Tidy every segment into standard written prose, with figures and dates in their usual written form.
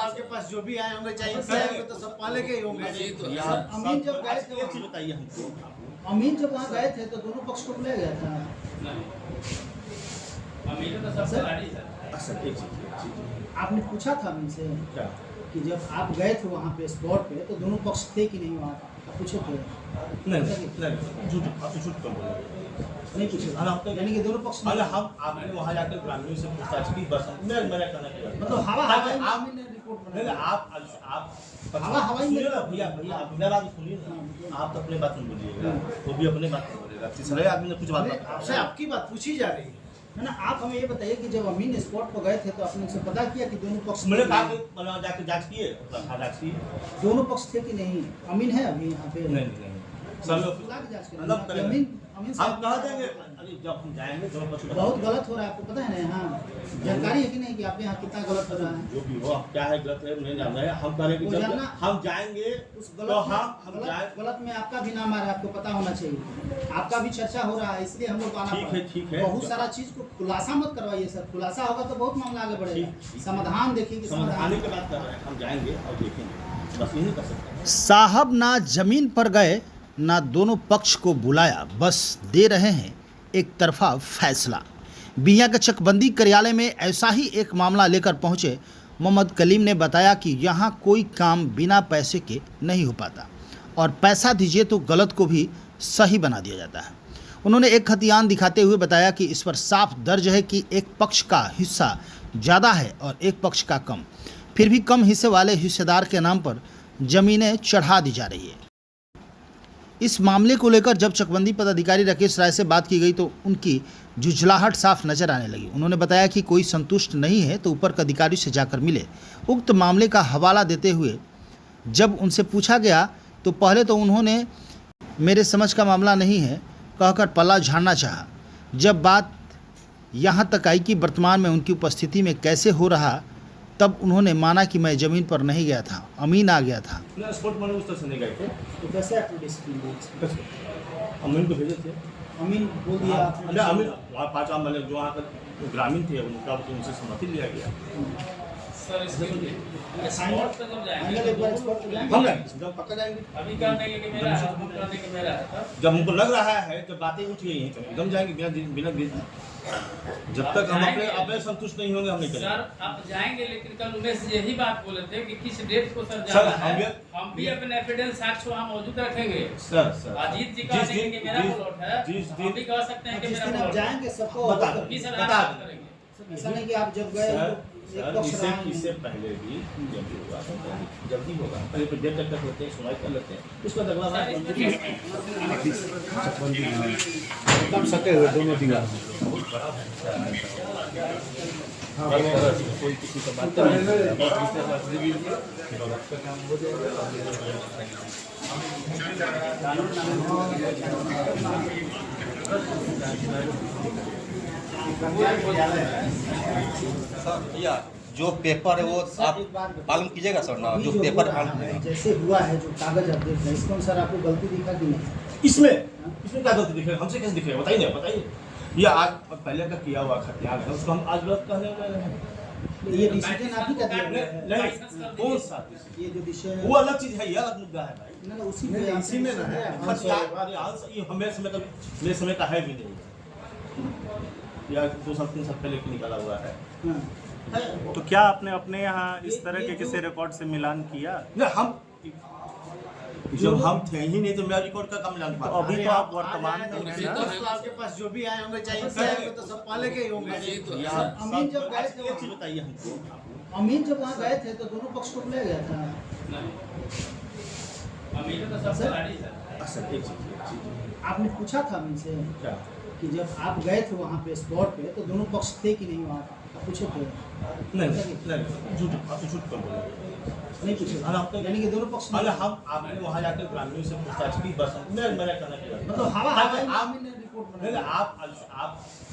आपके पास जो भी आए होंगे, चाहे इससे आए तो सब पाले के ही होंगे। अमीन जब गए थे, एक चीज बताइए हमको, अमीन जब वहाँ गए थे तो दोनों पक्ष को बुलाया गया था। अमीन तो सब खिलाड़ी सर। अच्छा एक चीज आपने पूछा था अमीन से क्या कि जब आप गए थे वहाँ पे स्पॉट पे तो दोनों पक्ष थे कि नहीं वहाँ? आप पूछे थे? नहीं झूठ आप झूठ कम बोल नहीं पूछे, यानी कि दोनों पक्ष अरे हम आपने वहाँ जाकर ग्रामीणों से पूछताछ की, बस मैंने कहना क्या मतलब हवा हवाई में अमीन ने रिपोर्ट नहीं बनाया। आप हवा हवाई में सुनिए ना भैया आप मेरा बात सुनिए ना, आप तो अपने बात में बोलिएगा, वो भी अपने बात में बोलेगा। तीसरे आदमी ने कुछ बात आपसे आपकी बात पूछी जा रही है ना। आप हमें ये बताइए कि जब अमीन स्पॉट पर गए थे तो आपने उनसे पता किया कि दोनों पक्ष मैंने कहा कि जाकर जांच किए, जांच किए दोनों पक्ष थे कि नहीं? अमीन है अभी यहाँ पे? नहीं सब लोग बुला के जांच मतलब करेंगे। अमीन अमीन हम साहब कहा देंगे अरे जब हम जाएंगे दोनों पक्ष बहुत गलत हो रहा है, आपको पता है ना? यहाँ जानकारी है कि नहीं कि आप यहाँ कितना गलत हो रहा है? जो भी हो क्या है गलत है नहीं जान रहे हैं, हम कह रहे हैं कि वो जब जानना- हम जाएंगे उस तो गलत हम जाए गलत में आपका भी नाम आ रहा है, आपको पता होना चाहिए। आपका भी चर्चा हो रहा है, इसलिए हम लोग आना ठीक पड़ा। है, ठीक है। बहुत सारा चीज को खुलासा मत करवाइए सर, खुलासा होगा तो बहुत मामला आगे बढ़ेगा। समाधान देखिए कि समझाने समाधान की बात कर रहे हैं, हम जाएंगे और देखेंगे, बस यही कर सकते हैं। साहब ना जमीन पर गए ना दोनों पक्ष को बुलाया, बस दे रहे हैं एक तरफा फैसला। बिया के चकबंदी कार्यालय में ऐसा ही एक मामला लेकर पहुंचे मोहम्मद कलीम ने बताया कि यहां कोई काम बिना पैसे के नहीं हो पाता और पैसा दीजिए तो गलत को भी सही बना दिया जाता है। उन्होंने एक खतियान दिखाते हुए बताया कि इस पर साफ दर्ज है कि एक पक्ष का हिस्सा ज़्यादा है और एक पक्ष का कम, फिर भी कम हिस्से वाले हिस्सेदार के नाम पर ज़मीनें चढ़ा दी जा रही है। इस मामले को लेकर जब चकबंदी पदाधिकारी राकेश राय से बात की गई तो उनकी झुंझलाहट साफ नजर आने लगी। उन्होंने बताया कि कोई संतुष्ट नहीं है तो ऊपर के अधिकारी से जाकर मिले। उक्त मामले का हवाला देते हुए जब उनसे पूछा गया तो पहले तो उन्होंने मेरे समझ का मामला नहीं है कहकर पल्ला झाड़ना चाहा। जब बात यहाँ तक आई कि वर्तमान में उनकी उपस्थिति में कैसे हो रहा, तब उन्होंने माना कि मैं ज़मीन पर नहीं गया था, अमीन आ गया था। स्पोर्ट मैंने उस तरह से नहीं गए थे, तो कैसे आपने डिसिप्लिन दिया? अमीन को भेजे थे। अमीन बोल दिया आपने? अरे अमीन वहाँ 5 आम वाले जो वहाँ पर ग्रामीण थे उनका उनसे सहमति लिया गया। सर स्पॉट पे जब जाएंगे फाइनल एक बार स्पॉट पे जाएंगे? हम जाएंगे, जब पक्का जाएंगे। अभी कहने के मेरा है, हम कहने के मेरा है तब जब हमको लग रहा है, जब बातें उठ गई हैं तो एकदम जाएंगे बिना जब तक हम अपने संतुष्ट नहीं होंगे हम नहीं करेंगे। सर आप जाएंगे, लेकिन कल उमेश यही बात बोले थे कि किस डेट को सर सर, जाना है। हम भी अपने एविडेंस साक्ष्य वहाँ मौजूद रखेंगे। सर अजीत जी कह देंगे कि मेरा प्लॉट है, हम भी कह सकते हैं कि जिस मेरा दिन आप प्लॉट है। जाएंगे सबको बता अवगत दो। कि सर बता आप दो। करेंगे। ऐसा नहीं कि आप जब गए तो एक पक्ष रहा है। इससे पहले भी जब भी होगा जल्दी होगा, पहले तो डेट तक लेते हैं, सुनवाई कर लेते हैं, उसका अगला बात एकदम सटे हुए दोनों दीवार। कोई किसी का बात या जो पेपर है वो आप पालन कीजिएगा सर ना, जो पेपर जैसे हुआ है जो कागज आप देख रहे हैं, इसमें सर आपको गलती दिखा कि नहीं? इसमें क्या गलती दिखेगा, हमसे कैसे दिखेगा बताइए। ये आज पहले का किया हुआ खतियान है, उसको हम आज गलत कहने वाले हैं। ये डिसीजन आप ही का दिया गया है। नहीं कौन सा ये जो डिसीजन वो अलग चीज है, ये अलग मुद्दा है भाई। ना उसी नहीं, पे इसी में ना है। ये मेरे समय का है भी नहीं, या 2 साल 3 साल पहले की निकाला हुआ है। तो क्या आपने अपने यहाँ इस तरह के किसी रिकॉर्ड से मिलान किया? नहीं हम जब हम थे ही नहीं तो मेरा रिकॉर्ड का काम जान पाता। अभी तो आप वर्तमान में हैं ना? तो आपके पास जो भी आए होंगे, चाहे इससे आए तो सब पाले के ही होंगे। अमीन जब गए थे, एक चीज बताइए हमको, अमीन जब वहाँ गए थे तो दोनों पक्ष को बुलाया गया था। अमीन तो सब खिलाड़ी सर। अच्छा एक चीज आपने पूछा था अमीन से क्या कि जब आप गए थे वहाँ पे स्पॉट पे तो दोनों पक्ष थे कि नहीं वहाँ? आप पूछे थे? नहीं झूठ आप झूठ कम बोल नहीं पूछे, यानी कि दोनों पक्ष अरे हम आपने वहाँ जाकर ग्रामीणों से पूछताछ की, बस मैंने कहना क्या मतलब हवा हवाई में अमीन ने रिपोर्ट नहीं बनाया। आप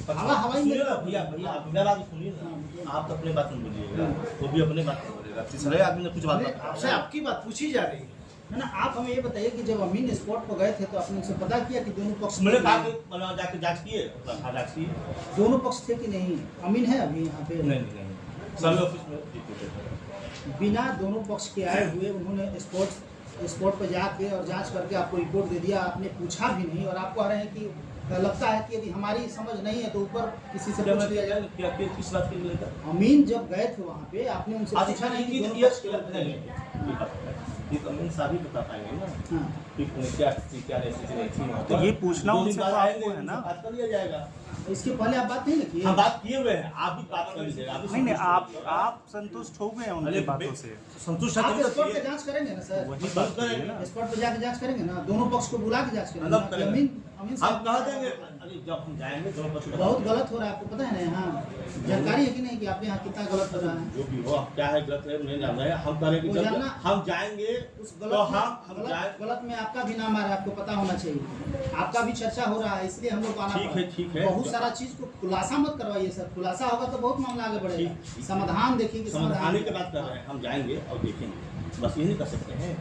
हवा हवाई में सुनिए ना भैया आप मेरा बात सुनिए ना, आप तो अपने बात में बोलिएगा, वो भी अपने बात में बोलेगा। तीसरे आदमी ने कुछ बात आपसे आपकी बात पूछी जा रही है ना। आप हमें ये बताइए कि जब अमीन स्पॉट पर गए थे तो आपने उनसे पता किया कि दोनों पक्ष मैंने कहा कि जाकर जांच किए, जांच किए। दोनों पक्ष थे कि नहीं? अमीन है अभी यहाँ पे? नहीं सर्वे ऑफिस में बिना दोनों पक्ष के आए हुए उन्होंने स्पॉट पर जाके और जांच करके आपको रिपोर्ट दे दिया, आपने पूछा भी नहीं और आप कह रहे हैं कि लगता है कि यदि हमारी समझ नहीं है तो ऊपर किसी से पूछ लिया जाए। क्या किस बात के लिए लेकर अमीन जब गए थे वहाँ पे आपने उनसे पूछा नहीं कि दोनों पक्ष के ये अमीन साहब ही बता पाएंगे ना हाँ। कि क्या स्थिति नहीं थी। तो ये पूछना उनसे तो आपको है ना। बात कर लिया जाएगा। इसके पहले आप बात नहीं ना किए। हम बात किए हुए हैं, आप भी बात कर लीजिएगा। नहीं आप संतुष्ट हो गए हैं उनकी बातों से। संतुष्ट आप स्पॉट पे जांच करेंगे ना सर? वही बात करेंगे ना। स्पॉट पे जाके जांच करेंगे ना, दोनों पक्ष को बुला के जांच करेंगे अलग ना? करेंगे। अमीन हम साहब कहा देंगे अरे जब हम जाएंगे दोनों पक्ष बहुत गलत हो रहा है, आपको पता है ना? यहाँ जानकारी है कि नहीं कि आपके यहाँ कितना गलत हो रहा है? जो भी हो क्या है गलत है नहीं जान रहे हैं। हम करेंगे वो जब जानना- हम जाएंगे उस तो गलत हम जाए। गलत में आपका भी नाम आ रहा है, आपको पता होना चाहिए। आपका भी चर्चा हो रहा है, इसलिए हम लोग को आना ठीक पड़ा। है, ठीक है। बहुत सारा चीज को खुलासा मत करवाइए सर, खुलासा होगा तो बहुत मामला आगे बढ़ेगा। ठीक। समाधान देखिए कि समाधान की बात कर रहे हैं। हम जाएंगे और देखेंगे, बस यही कर सकते हैं।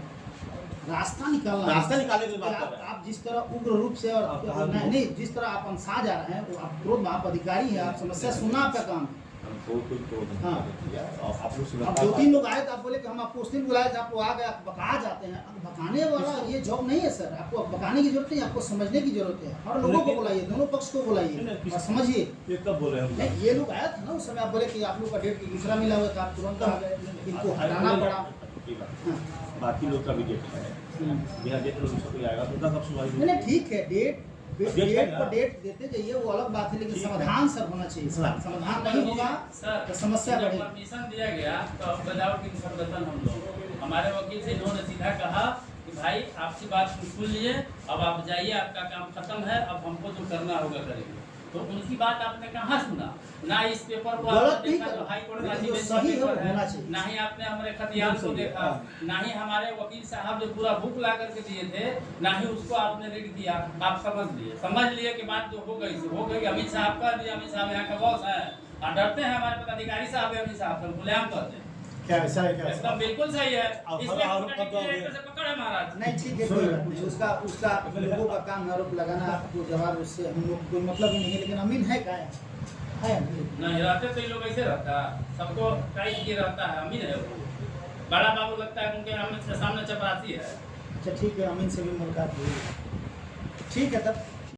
रास्ता निकालना, रास्ता निकालने की बात कर रहे हैं। आप जिस तरह उग्र रूप से और नहीं जिस तरह आप अंसा जा रहे हैं, वो आप क्रोध में, आप अधिकारी हैं, आप समस्या सुनना आपका काम है। हमको कोई क्रोध नहीं हाँ। किया और आप लोग अब 2-3 लोग आए तो आप बोले कि हम आपको उस दिन बुलाए थे, आपको आ गए, आप बका जाते हैं। अब बकाने वाला ये जॉब नहीं है सर, आपको बकाने की जरूरत नहीं, आपको समझने की जरूरत है। हर लोगों को बुलाइए, दोनों पक्ष को बुलाइए और समझिए। ये कब बोले हम? नहीं, ये लोग आया था ना उस समय, आप बोले कि आप लोग का डेट दूसरा मिला हुआ था, आप तुरंत आ गए, इनको हटाना पड़ा। हाँ। बाकी लोग का भी डेट है, बिना डेट लोग कोई आएगा तो कब सुनवाई नहीं नहीं, ठीक है, डेट है ना? पर डेट देते जाइए, वो अलग बात है, लेकिन ठीक है। समाधान सर होना चाहिए। समाधान नहीं होगा तो समस्या जब बढ़ेगी। परमिशन दिया गया तो विदाउट इंफॉर्मेशन हम लोग, हमारे वकील से इन्होंने सीधा कहा कि भाई आपकी बात सुन लिए, अब आप जाइए, आपका काम खत्म है, अब हमको जो करना होगा करेंगे। तो उनकी बात आपने कहाँ सुना? ना इस पेपर को गलत आपने नहीं देखा कर- जो हाई कोर्ट लेकिन जो का सही है वो पेपर होना है, चाहिए। ना ही आपने हमारे खतियान को देखा, ना ही हमारे वकील साहब जो पूरा बुक ला करके दिए थे, ना ही उसको आपने रीड किया। आप समझ लिए कि बात जो हो गई सो हो गई। अमित साहब का दिया, अमित साहब यहाँ का बॉस है और डरते हैं हमारे पदाधिकारी साहब है, अमित साहब हम खुलेआम करते हैं। क्या ऐसा है? क्या एकदम बिल्कुल सही है। इसलिए आरोप कोर्ट कब दोगे? से पकड़ है महाराज। नहीं ठीक है, कोई बात नहीं, उसका लोगों का काम है आरोप लगाना, आपको जवाब उससे हम लोग कोई मतलब ही नहीं है। लेकिन अमीन है क्या है अमीन? नहीं रहते तो ये लोग ऐसे रहता, सबको टाइट किए रहता है। अमीर है वो, बड़ा बाबू लगता है उनके अमित के सामने चपरासी है। अच्छा ठीक है, अमीन से भी मुलाकात हुई, ठीक है तब